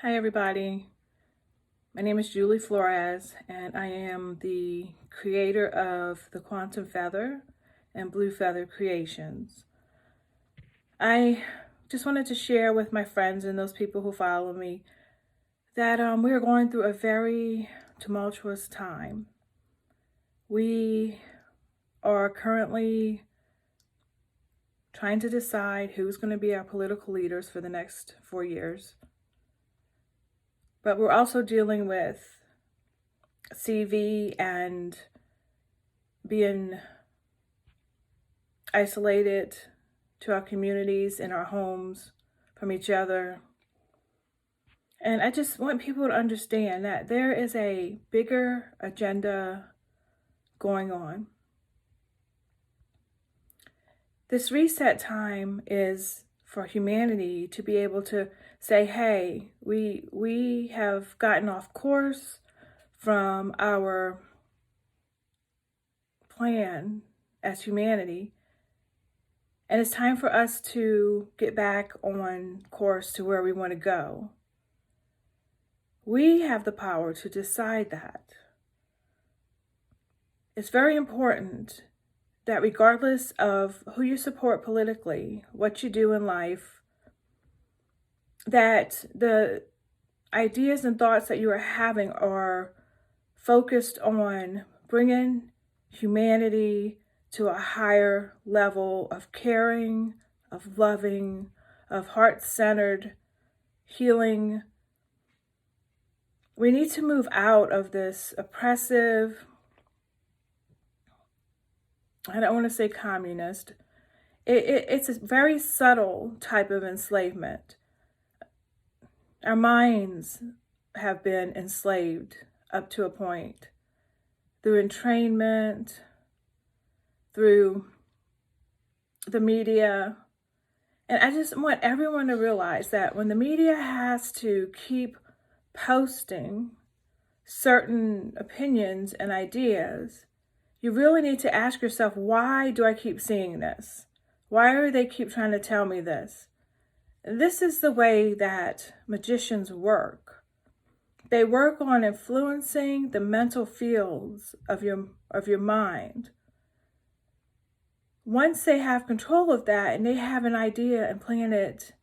Hi, everybody. My name is Julie Flores, and I am the creator of the Quantum Feather and Blue Feather Creations. I just wanted to share with my friends and those people who follow me that we are going through a very tumultuous time. We are currently trying to decide who's going to be our political leaders for the next 4 years. But we're also dealing with CV and being isolated to our communities and our homes from each other. And I just want people to understand that there is a bigger agenda going on. This reset time is for humanity to be able to say, hey, we have gotten off course from our plan as humanity. And it's time for us to get back on course to where we want to go. We have the power to decide that. It's very important that regardless of who you support politically, what you do in life, that the ideas and thoughts that you are having are focused on bringing humanity to a higher level of caring, of loving, of heart-centered healing. We need to move out of this oppressive, I don't want to say communist. It's a very subtle type of enslavement. Our minds have been enslaved up to a point through entrainment, through the media. And I just want everyone to realize that when the media has to keep posting certain opinions and ideas, you really need to ask yourself, why do I keep seeing this? Why are they keep trying to tell me this? This is the way that magicians work. They work on influencing the mental fields of your mind. Once they have control of that and they have an idea and plant it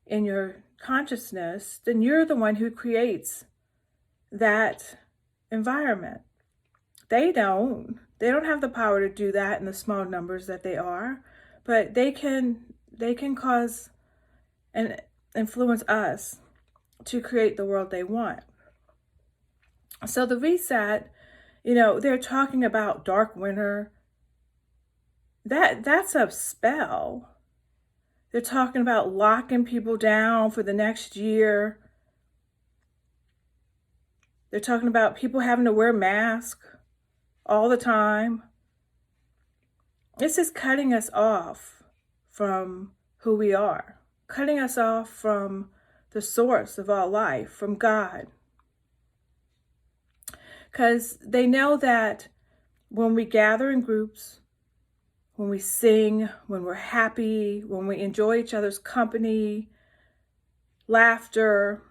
in your consciousness, then you're the one who creates that environment. They don't have the power to do that in the small numbers that they are, but they can cause and influence us to create the world they want. So the reset, they're talking about dark winter. That's a spell. They're talking about locking people down for the next year. They're talking about people having to wear masks all the time. This is cutting us off from who we are, cutting us off from the source of all life, from God. Because they know that when we gather in groups, when we sing, when we're happy, when we enjoy each other's company, laughter,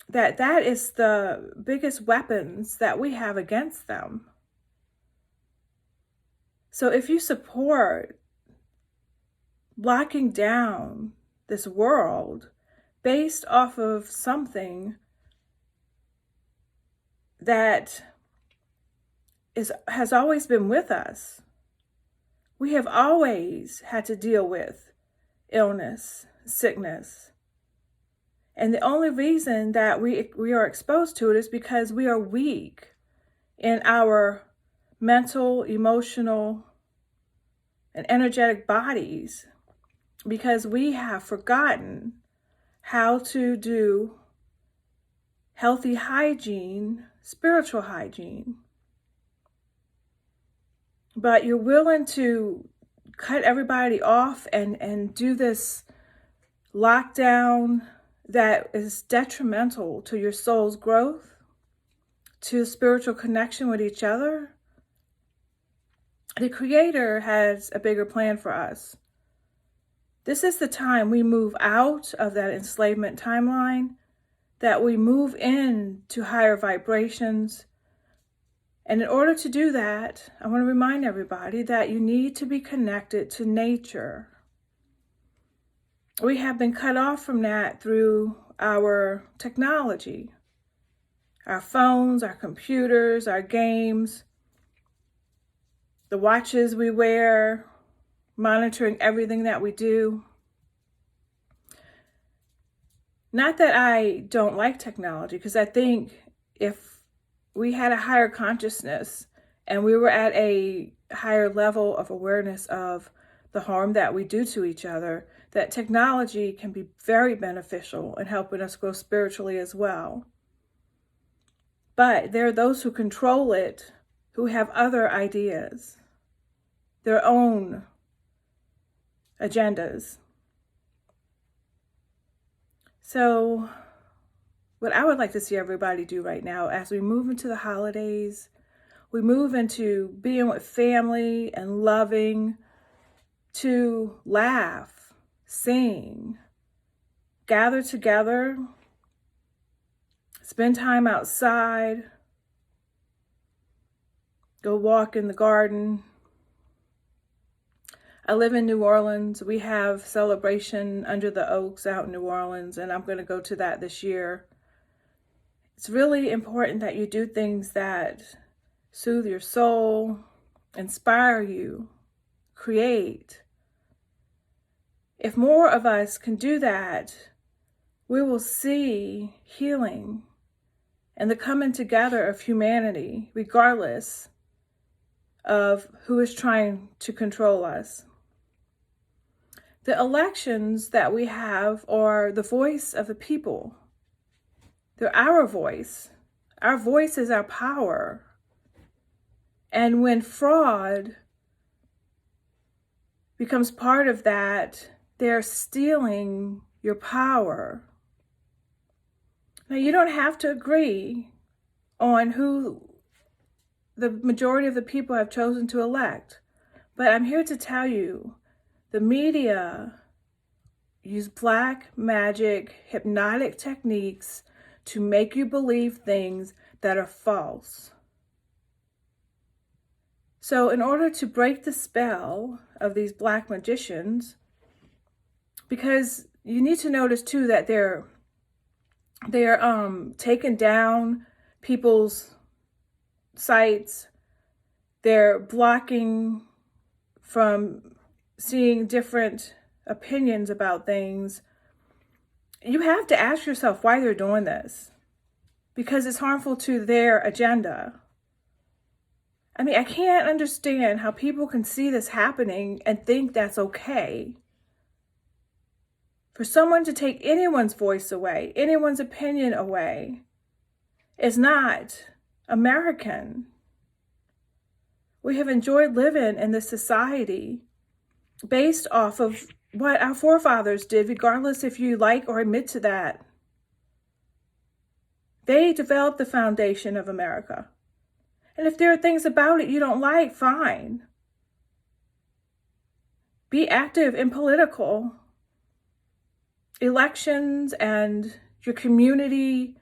that is the biggest weapons that we have against them. So if you support locking down this world based off of something that has always been with us, we have always had to deal with illness, sickness. And the only reason that we are exposed to it is because we are weak in our mental, emotional, and energetic bodies, because we have forgotten how to do healthy hygiene, spiritual hygiene. But you're willing to cut everybody off and do this lockdown that is detrimental to your soul's growth, to spiritual connection with each other. The Creator has a bigger plan for us. This is the time we move out of that enslavement timeline that we move into higher vibrations. And in order to do that, I want to remind everybody that you need to be connected to nature. We have been cut off from that through our technology, our phones, our computers, our games, the watches we wear, monitoring everything that we do. Not that I don't like technology, because I think if we had a higher consciousness and we were at a higher level of awareness of the harm that we do to each other, that technology can be very beneficial in helping us grow spiritually as well. But there are those who control it who have other ideas, their own agendas. So what I would like to see everybody do right now, as we move into the holidays, we move into being with family and loving, to laugh, sing, gather together, spend time outside, go walk in the garden. I live in New Orleans. We have celebration under the oaks out in New Orleans, and I'm going to go to that this year. It's really important that you do things that soothe your soul, inspire you, create. If more of us can do that, we will see healing and the coming together of humanity, regardless of who is trying to control us. The elections that we have are the voice of the people. They're our voice. Our voice is our power. And when fraud becomes part of that, they're stealing your power. Now, you don't have to agree on who the majority of the people have chosen to elect, but I'm here to tell you, the media use black magic, hypnotic techniques to make you believe things that are false. So in order to break the spell of these black magicians, because you need to notice too that they're taking down people's sites, they're blocking from seeing different opinions about things. You have to ask yourself why they're doing this, because it's harmful to their agenda. I mean, I can't understand how people can see this happening and think that's okay. For someone to take anyone's voice away, anyone's opinion away, is not American. We have enjoyed living in this society based off of what our forefathers did, regardless if you like or admit to that. They developed the foundation of America. And if there are things about it you don't like, fine. Be active in political elections and your community,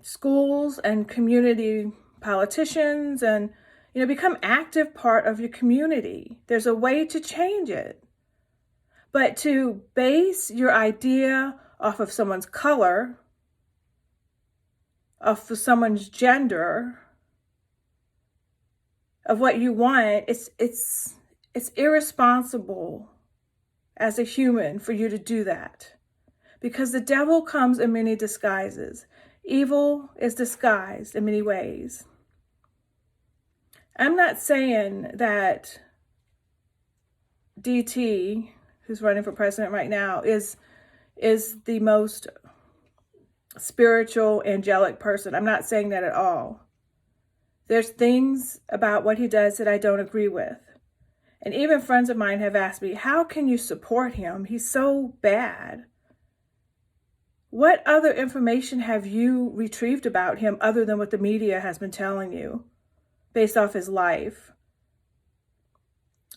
schools and community politicians, and become active part of your community. There's a way to change it. But to base your idea off of someone's color, off of someone's gender, of what you want, it's irresponsible as a human for you to do that. Because the devil comes in many disguises. Evil is disguised in many ways. I'm not saying that DT, who's running for president right now, is the most spiritual, angelic person. I'm not saying that at all. There's things about what he does that I don't agree with. And even friends of mine have asked me, how can you support him? He's so bad. What other information have you retrieved about him other than what the media has been telling you based off his life?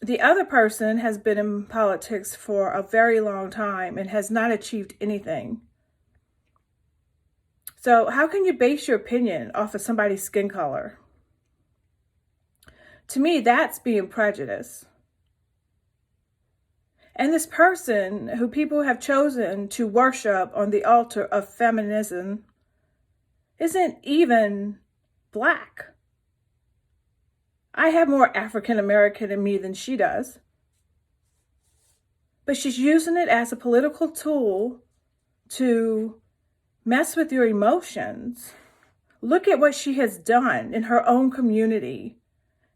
The other person has been in politics for a very long time and has not achieved anything. So how can you base your opinion off of somebody's skin color? To me, that's being prejudiced. And this person who people have chosen to worship on the altar of feminism isn't even Black. I have more African American in me than she does. But she's using it as a political tool to mess with your emotions. Look at what she has done in her own community.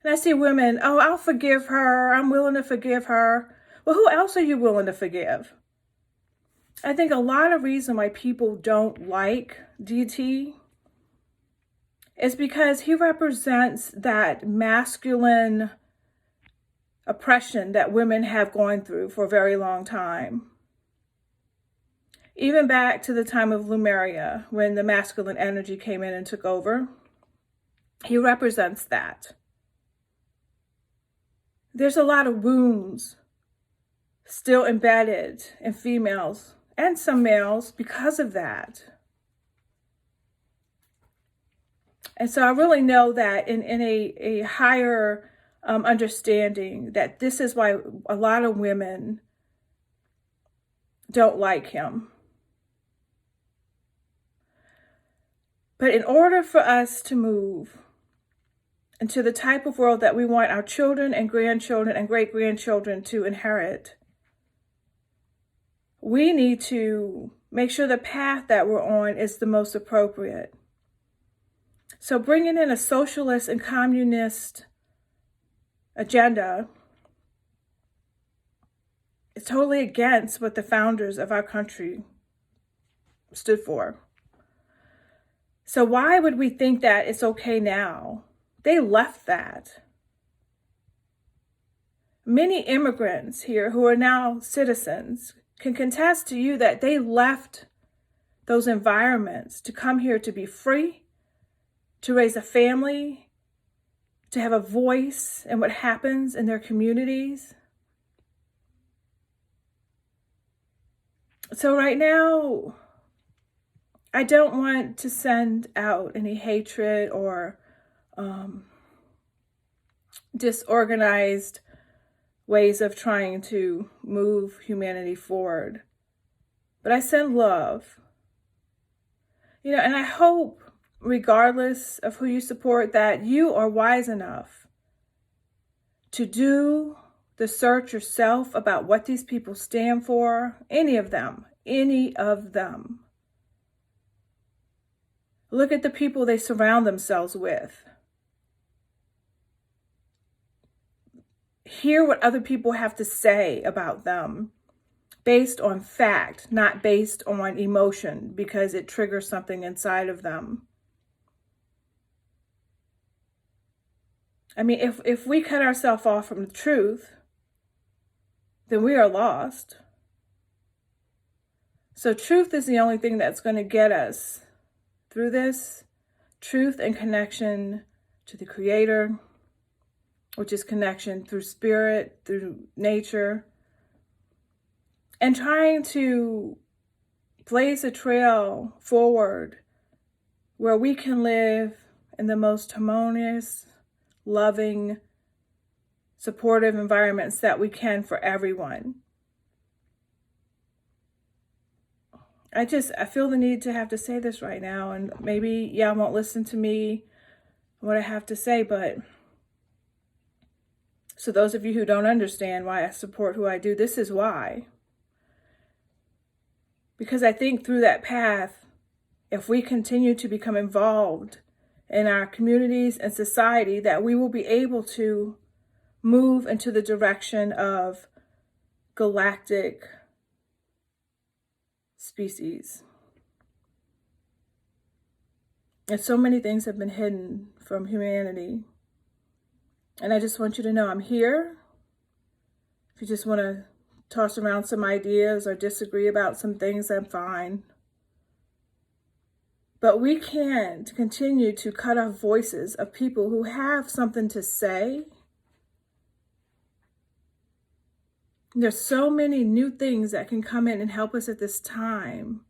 And I see women, oh, I'll forgive her. I'm willing to forgive her. Well, who else are you willing to forgive? I think a lot of reason why people don't like DT is because he represents that masculine oppression that women have gone through for a very long time. Even back to the time of Lemuria, when the masculine energy came in and took over, he represents that. There's a lot of wounds still embedded in females and some males because of that. And so I really know that in a higher understanding that this is why a lot of women don't like him. But in order for us to move into the type of world that we want our children and grandchildren and great-grandchildren to inherit, we need to make sure the path that we're on is the most appropriate. So bringing in a socialist and communist agenda is totally against what the founders of our country stood for. So why would we think that it's okay now? They left that. Many immigrants here who are now citizens can contest to you that they left those environments to come here to be free, to raise a family, to have a voice in what happens in their communities. So right now, I don't want to send out any hatred or disorganized ways of trying to move humanity forward. But I send love. And I hope, regardless of who you support, that you are wise enough to do the search yourself about what these people stand for, any of them. Look at the people they surround themselves with. Hear what other people have to say about them based on fact, not based on emotion, because it triggers something inside of them. I mean, if we cut ourselves off from the truth, then we are lost. So truth is the only thing that's going to get us through this. Truth and connection to the Creator, which is connection through spirit, through nature, and trying to blaze a trail forward where we can live in the most harmonious, loving, supportive environments that we can for everyone. I feel the need to have to say this right now, and maybe y'all won't listen to me, what I have to say, but so those of you who don't understand why I support who I do, this is why. Because I think through that path, if we continue to become involved in our communities and society, that we will be able to move into the direction of galactic species. And so many things have been hidden from humanity. And I just want you to know I'm here. If you just want to toss around some ideas or disagree about some things, I'm fine. But we can't continue to cut off voices of people who have something to say There's so many new things that can come in and help us at this time.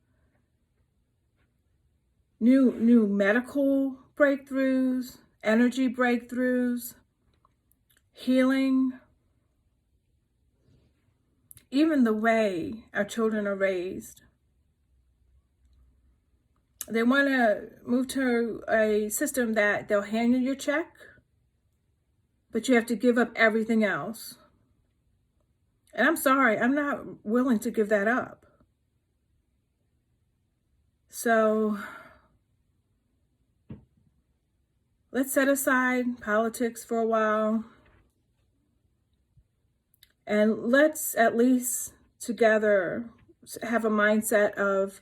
New medical breakthroughs, energy breakthroughs, healing, even the way our children are raised. They want to move to a system that they'll hand you your check, but you have to give up everything else. And I'm sorry, I'm not willing to give that up. So let's set aside politics for a while. And let's at least together have a mindset of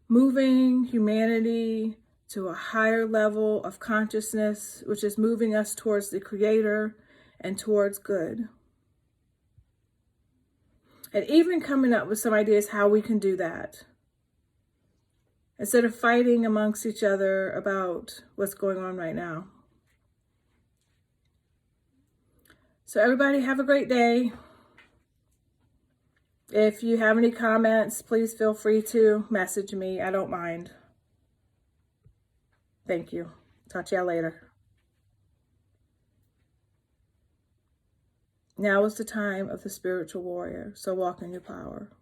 moving humanity to a higher level of consciousness, which is moving us towards the Creator and towards good. And even coming up with some ideas how we can do that, instead of fighting amongst each other about what's going on right now. So everybody have a great day. If you have any comments, please feel free to message me. I don't mind. Thank you. Talk to y'all later. Now is the time of the spiritual warrior, so walk in your power.